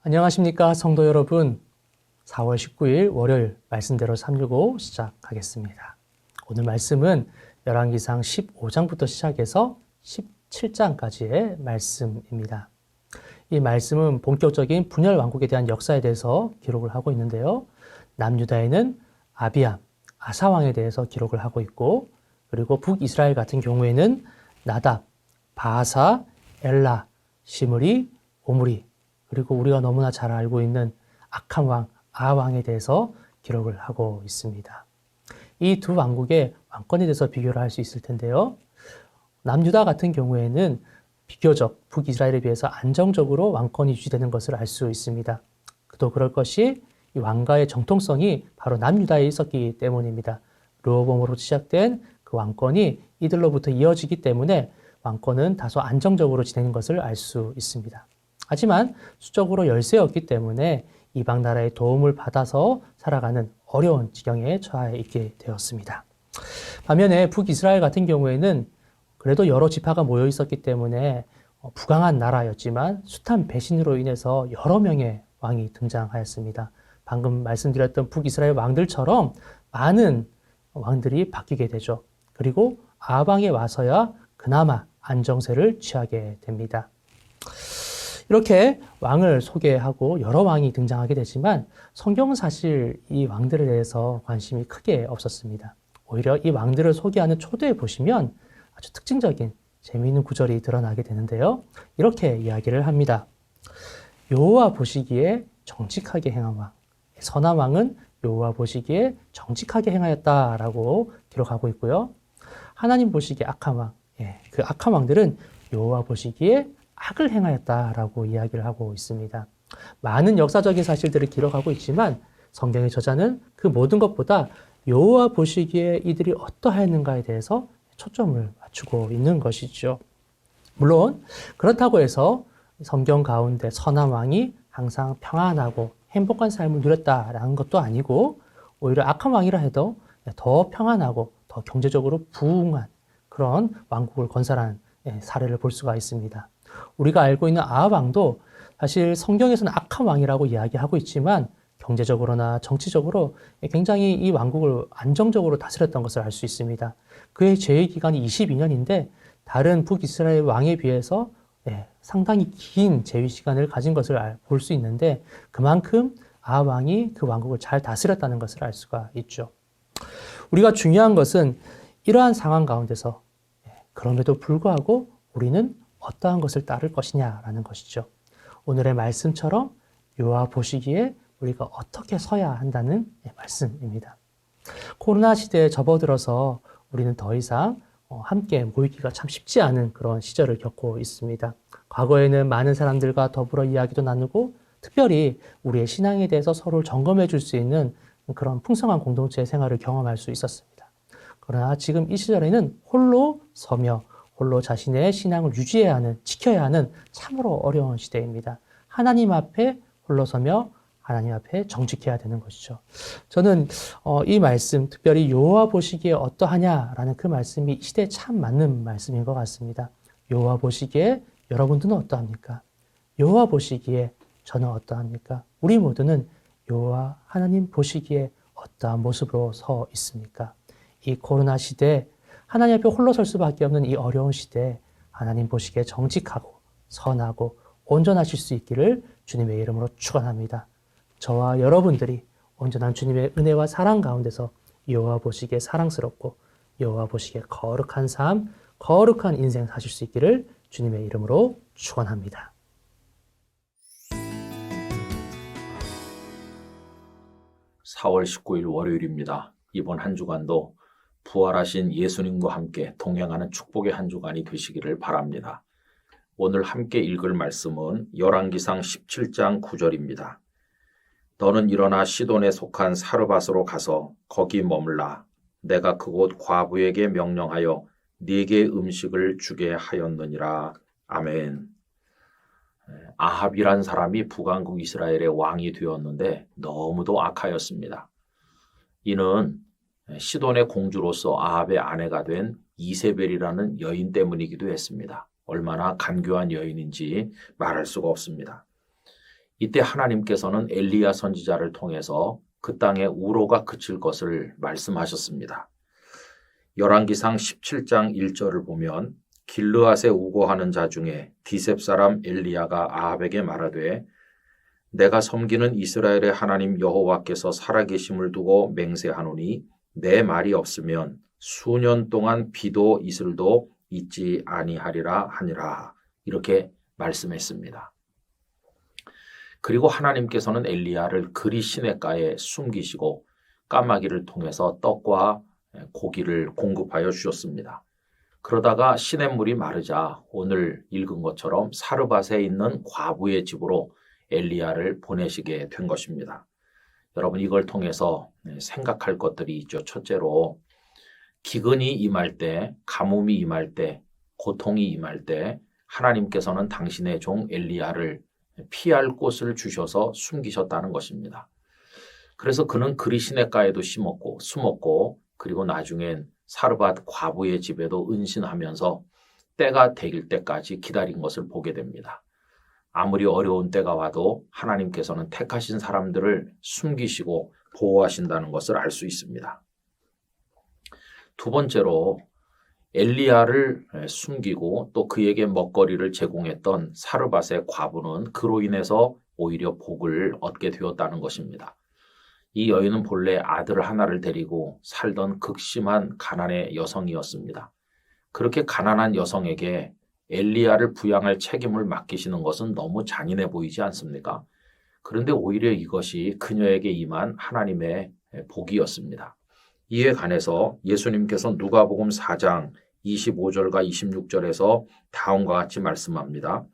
안녕하십니까 성도 여러분. 4월 19일 월요일 말씀대로 365 시작하겠습니다. 오늘 말씀은 열왕기상 15장부터 시작해서 17장까지의 말씀입니다. 이 말씀은 본격적인 분열 왕국에 대한 역사에 대해서 기록을 하고 있는데요. 남유다에는 아비암, 아사 왕에 대해서 기록을 하고 있고, 그리고 북이스라엘 같은 경우에는 나답, 바하사, 엘라, 시므리, 오므리, 그리고 우리가 너무나 잘 알고 있는 악한 왕, 아왕에 대해서 기록을 하고 있습니다. 이 두 왕국의 왕권에 대해서 비교를 할 수 있을 텐데요. 남유다 같은 경우에는 비교적 북이스라엘에 비해서 안정적으로 왕권이 유지되는 것을 알 수 있습니다. 또 그럴 것이 이 왕가의 정통성이 바로 남유다에 있었기 때문입니다. 르호보암으로 시작된 그 왕권이 이들로부터 이어지기 때문에 왕권은 다소 안정적으로 지내는 것을 알 수 있습니다. 하지만 수적으로 열세였기 때문에 이방 나라의 도움을 받아서 살아가는 어려운 지경에 처해 있게 되었습니다. 반면에 북이스라엘 같은 경우에는 그래도 여러 지파가 모여 있었기 때문에 부강한 나라였지만 숱한 배신으로 인해서 여러 명의 왕이 등장하였습니다. 방금 말씀드렸던 북이스라엘 왕들처럼 많은 왕들이 바뀌게 되죠. 그리고 아방에 와서야 그나마 안정세를 취하게 됩니다. 이렇게 왕을 소개하고 여러 왕이 등장하게 되지만 성경은 사실 이 왕들에 대해서 관심이 크게 없었습니다. 오히려 이 왕들을 소개하는 초대에 보시면 아주 특징적인 재미있는 구절이 드러나게 되는데요. 이렇게 이야기를 합니다. 여호와 보시기에 정직하게 행한 왕, 선한 왕은 여호와 보시기에 정직하게 행하였다라고 기록하고 있고요. 하나님 보시기에 악한 왕, 그 악한 왕들은 여호와 보시기에 악을 행하였다라고 이야기를 하고 있습니다. 많은 역사적인 사실들을 기록하고 있지만 성경의 저자는 그 모든 것보다 여호와 보시기에 이들이 어떠하였는가에 대해서 초점을 맞추고 있는 것이죠. 물론 그렇다고 해서 성경 가운데 선한 왕이 항상 평안하고 행복한 삶을 누렸다라는 것도 아니고, 오히려 악한 왕이라 해도 더 평안하고 더 경제적으로 부흥한 그런 왕국을 건설한 사례를 볼 수가 있습니다. 우리가 알고 있는 아합 왕도 사실 성경에서는 악한 왕이라고 이야기하고 있지만 경제적으로나 정치적으로 굉장히 이 왕국을 안정적으로 다스렸던 것을 알 수 있습니다. 그의 재위 기간이 22년인데 다른 북이스라엘 왕에 비해서 상당히 긴 재위 시간을 가진 것을 볼 수 있는데, 그만큼 아합 왕이 그 왕국을 잘 다스렸다는 것을 알 수가 있죠. 우리가 중요한 것은 이러한 상황 가운데서 그럼에도 불구하고 우리는 어떠한 것을 따를 것이냐라는 것이죠. 오늘의 말씀처럼 여호와 보시기에 우리가 어떻게 서야 한다는 말씀입니다. 코로나 시대에 접어들어서 우리는 더 이상 함께 모이기가 참 쉽지 않은 그런 시절을 겪고 있습니다. 과거에는 많은 사람들과 더불어 이야기도 나누고 특별히 우리의 신앙에 대해서 서로를 점검해 줄 수 있는 그런 풍성한 공동체 생활을 경험할 수 있었습니다. 그러나 지금 이 시절에는 홀로 서며 홀로 자신의 신앙을 유지해야 하는, 지켜야 하는 참으로 어려운 시대입니다. 하나님 앞에 홀로 서며 하나님 앞에 정직해야 되는 것이죠. 저는 이 말씀, 특별히 여호와 보시기에 어떠하냐라는 그 말씀이 이 시대에 참 맞는 말씀인 것 같습니다. 여호와 보시기에 여러분들은 어떠합니까? 여호와 보시기에 저는 어떠합니까? 우리 모두는 여호와 하나님 보시기에 어떠한 모습으로 서 있습니까? 이 코로나 시대에 하나님 앞에 홀로 설 수밖에 없는 이 어려운 시대에 하나님 보시기에 정직하고 선하고 온전하실 수 있기를 주님의 이름으로 축원합니다. 저와 여러분들이 온전한 주님의 은혜와 사랑 가운데서 여호와 보시기에 사랑스럽고 여호와 보시기에 거룩한 삶, 거룩한 인생 사실 수 있기를 주님의 이름으로 축원합니다. (4월 19일) 월요일입니다. 이번 한 주간도 부활하신 예수님과 함께 동행하는 축복의 한 주간이 되시기를 바랍니다. 오늘 함께 읽을 말씀은 열왕기상 17장 9절입니다. 너는 일어나 시돈에 속한 사르밧으로 가서 거기 머물라. 내가 그곳 과부에게 명령하여 네게 음식을 주게 하였느니라. 아멘. 아합이란 사람이 북왕국 이스라엘의 왕이 되었는데 너무도 악하였습니다. 이는 시돈의 공주로서 아합의 아내가 된 이세벨이라는 여인 때문이기도 했습니다. 얼마나 간교한 여인인지 말할 수가 없습니다. 이때 하나님께서는 엘리야 선지자를 통해서 그 땅에 우로가 그칠 것을 말씀하셨습니다. 열왕기상 17장 1절을 보면 길르앗에 우고하는 자 중에 디셉 사람 엘리야가 아합에게 말하되 내가 섬기는 이스라엘의 하나님 여호와께서 살아계심을 두고 맹세하노니 내 말이 없으면 수년 동안 비도 이슬도 있지 아니하리라 하니라. 이렇게 말씀했습니다. 그리고 하나님께서는 엘리야를 그리 시냇가에 숨기시고 까마귀를 통해서 떡과 고기를 공급하여 주셨습니다. 그러다가 시냇물이 마르자 오늘 읽은 것처럼 사르밧에 있는 과부의 집으로 엘리야를 보내시게 된 것입니다. 여러분 이걸 통해서 생각할 것들이 있죠. 첫째로 기근이 임할 때, 가뭄이 임할 때, 고통이 임할 때 하나님께서는 당신의 종 엘리야를 피할 곳을 주셔서 숨기셨다는 것입니다. 그래서 그는 그리 시냇가에도 숨었고 그리고 나중엔 사르밧 과부의 집에도 은신하면서 때가 되길 때까지 기다린 것을 보게 됩니다. 아무리 어려운 때가 와도 하나님께서는 택하신 사람들을 숨기시고 보호하신다는 것을 알 수 있습니다. 두 번째로 엘리야를 숨기고 또 그에게 먹거리를 제공했던 사르밧의 과부는 그로 인해서 오히려 복을 얻게 되었다는 것입니다. 이 여인은 본래 아들 하나를 데리고 살던 극심한 가난의 여성이었습니다. 그렇게 가난한 여성에게 엘리야를 부양할 책임을 맡기시는 것은 너무 잔인해 보이지 않습니까? 그런데 오히려 이것이 그녀에게 임한 하나님의 복이었습니다. 이에 관해서 예수님께서 누가복음 4장 25절과 26절에서 다음과 같이 말씀합니다.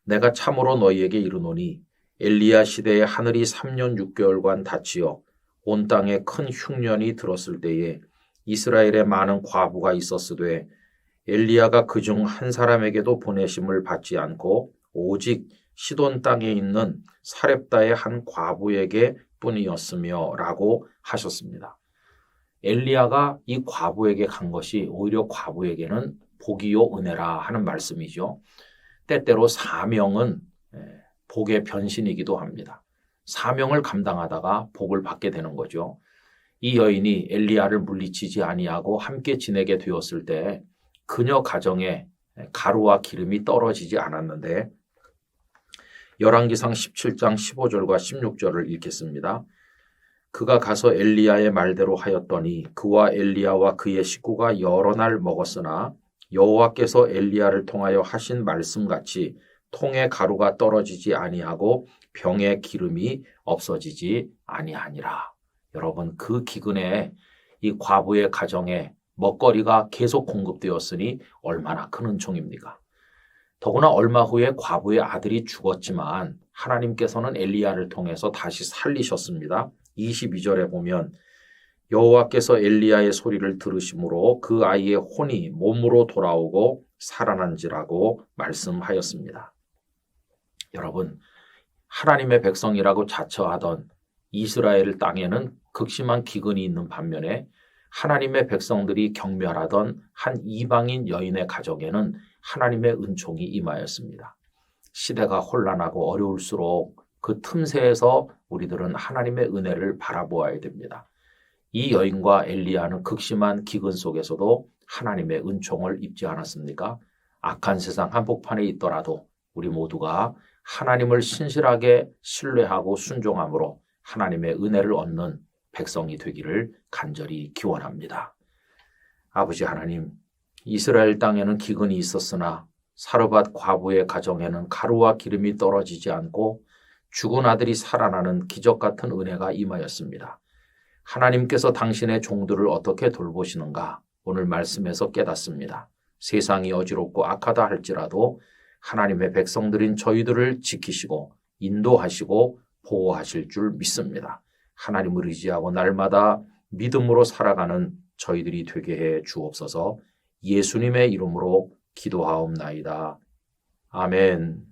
내가 참으로 너희에게 이르노니 엘리야 시대에 하늘이 3년 6개월간 닫히어 온 땅에 큰 흉년이 들었을 때에 이스라엘에 많은 과부가 있었으되 엘리야가 그중 한 사람에게도 보내심을 받지 않고 오직 시돈 땅에 있는 사렙다의 한 과부에게 뿐이었으며 라고 하셨습니다. 엘리야가 이 과부에게 간 것이 오히려 과부에게는 복이요 은혜라 하는 말씀이죠. 때때로 사명은 복의 변신이기도 합니다. 사명을 감당하다가 복을 받게 되는 거죠. 이 여인이 엘리야를 물리치지 아니하고 함께 지내게 되었을 때 그녀 가정에 가루와 기름이 떨어지지 않았는데 열왕기상 17장 15절과 16절을 읽겠습니다. 그가 가서 엘리야의 말대로 하였더니 그와 엘리야와 그의 식구가 여러 날 먹었으나 여호와께서 엘리야를 통하여 하신 말씀같이 통에 가루가 떨어지지 아니하고 병에 기름이 없어지지 아니하니라. 여러분 그 기근에 이 과부의 가정에 먹거리가 계속 공급되었으니 얼마나 큰 은총입니까? 더구나 얼마 후에 과부의 아들이 죽었지만 하나님께서는 엘리야를 통해서 다시 살리셨습니다. 22절에 보면 여호와께서 엘리야의 소리를 들으심으로 그 아이의 혼이 몸으로 돌아오고 살아난지라고 말씀하였습니다. 여러분 하나님의 백성이라고 자처하던 이스라엘 땅에는 극심한 기근이 있는 반면에 하나님의 백성들이 경멸하던 한 이방인 여인의 가정에는 하나님의 은총이 임하였습니다. 시대가 혼란하고 어려울수록 그 틈새에서 우리들은 하나님의 은혜를 바라보아야 됩니다. 이 여인과 엘리야는 극심한 기근 속에서도 하나님의 은총을 입지 않았습니까? 악한 세상 한복판에 있더라도 우리 모두가 하나님을 신실하게 신뢰하고 순종함으로 하나님의 은혜를 얻는 백성이 되기를 간절히 기원합니다. 아버지 하나님, 이스라엘 땅에는 기근이 있었으나 사르밧 과부의 가정에는 가루와 기름이 떨어지지 않고 죽은 아들이 살아나는 기적 같은 은혜가 임하였습니다. 하나님께서 당신의 종들을 어떻게 돌보시는가 오늘 말씀에서 깨닫습니다. 세상이 어지럽고 악하다 할지라도 하나님의 백성들인 저희들을 지키시고 인도하시고 보호하실 줄 믿습니다. 하나님을 의지하고 날마다 믿음으로 살아가는 저희들이 되게 해 주옵소서. 예수님의 이름으로 기도하옵나이다. 아멘.